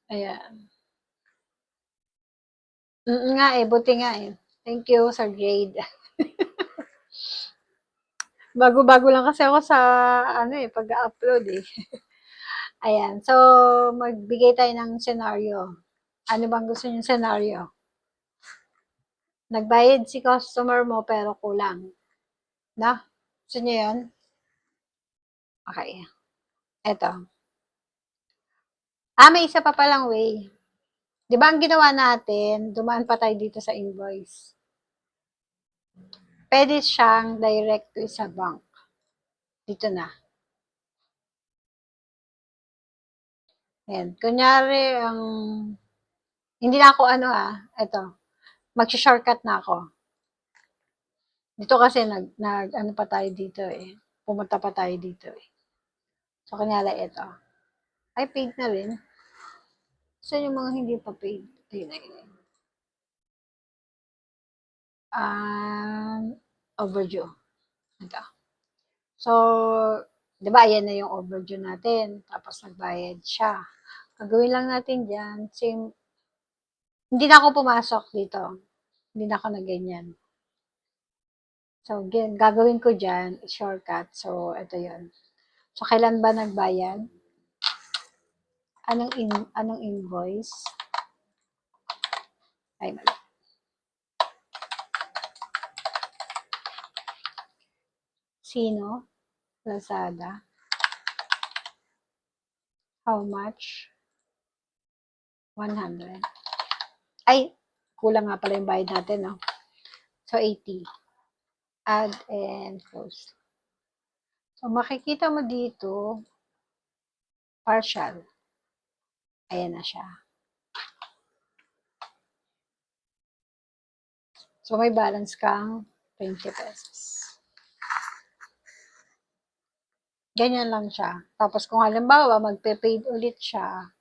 Ayan. Nga eh, buti nga eh. Thank you sa grade. Bago-bago lang kasi ako sa ano eh, pag-upload eh. Ayan. So, magbigay tayo ng senaryo. Ano bang gusto niyong senaryo? Nagbayad si customer mo pero kulang. Na? Gusto niyo yun? Okay. Eto. May isa pa palang way. Di ba ang ginawa natin, dumaan pa tayo dito sa invoice. Pwede siyang directly sa bank. Dito na. Ayan. Kunyari, hindi na ako eto, mag-shortcut na ako. Dito kasi ano pa tayo dito eh. Pumunta pa tayo dito eh. So, kunyari ito. Ay, paid na rin. So, yung mga hindi pa paid. Ayun na yun. Overdue. Ito. So, di ba, ayan na yung overdue natin. Tapos, nagbayad siya. Gagawin lang natin dyan, same, hindi na ako pumasok dito. Hindi na ako na ganyan. So, gagawin ko dyan, shortcut. So, ito yun. So, kailan ba nagbayad? Anong invoice? Ay, mali. Sino? Lazada. How much? 100. Ay, kulang nga pala yung bayad natin, no? So, 80. Add and close. So, makikita mo dito, partial. Ayan na siya. So, may balance kang 20 pesos. Ganyan lang siya. Tapos, kung halimbawa, magpe-paid ulit siya,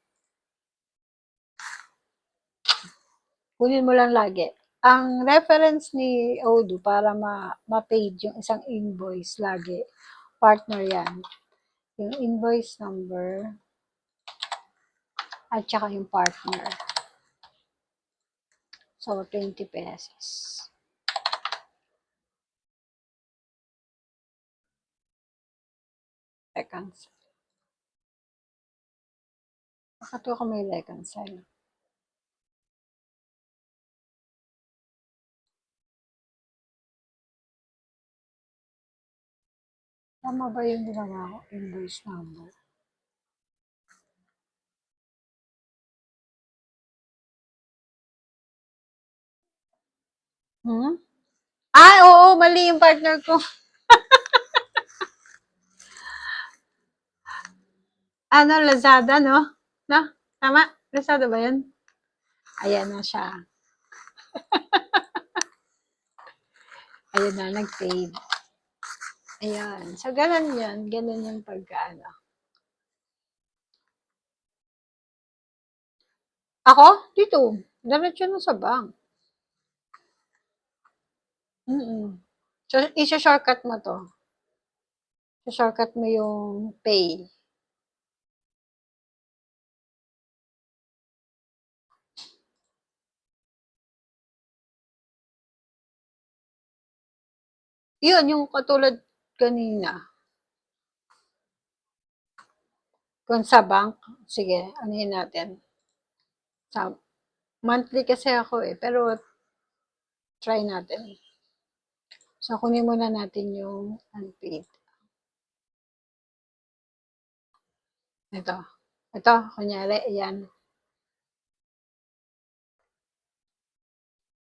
kunin mo lang lagi. Ang reference ni Odoo para ma-paid yung isang invoice lagi, partner yan. Yung invoice number at saka yung partner. So, 20 pesos. Reconcile. Bakit ako may reconcile? Tama ba yung ginawa ko? Invoice number. Oo, mali yung partner ko. Lazada, no? No? Tama? Lazada ba yun? Ayan na siya. Ayun na, nag-paid. Ayan. So, ganun yan. Ganun yung pagkaano. Ako? Dito. Diretso na sa bank. So, isa-shortcut mo to. Shortcut mo yung pay. Yun, yung katulad kanina. Kung sa bank, sige, anuhin natin. Sa monthly kasi ako eh, pero try natin. So, kunin muna natin yung unpaid. Ito. Ito, kunyari, ayan.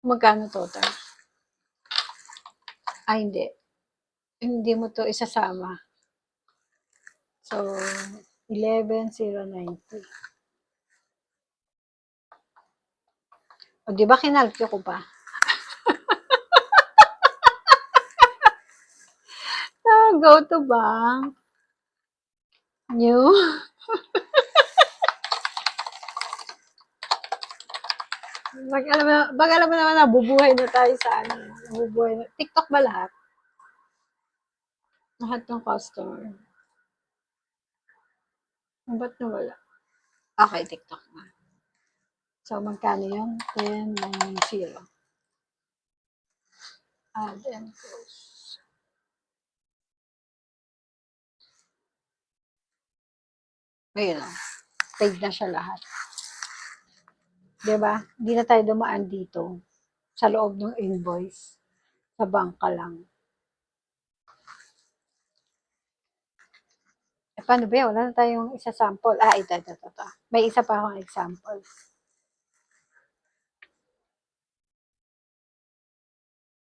Magkano total? Hindi. Hindi mo to isasama. So, 11,090. O, di ba kinalkyo ko pa? Go to bank. New. Alam mo naman na, bubuhay na tayo sa bubuhay na. TikTok ba lahat? Lahat ng customer. Ba't nawala? Okay, TikTok na. So, magkano yun? 10 minus 0. Add and close. Ayun na. Paid na siya lahat. Diba? Hindi na tayo dumaan dito sa loob ng invoice. Sa bangka lang. Paano ba yan? Wala na tayong isa sample. Ito. May isa pa akong example.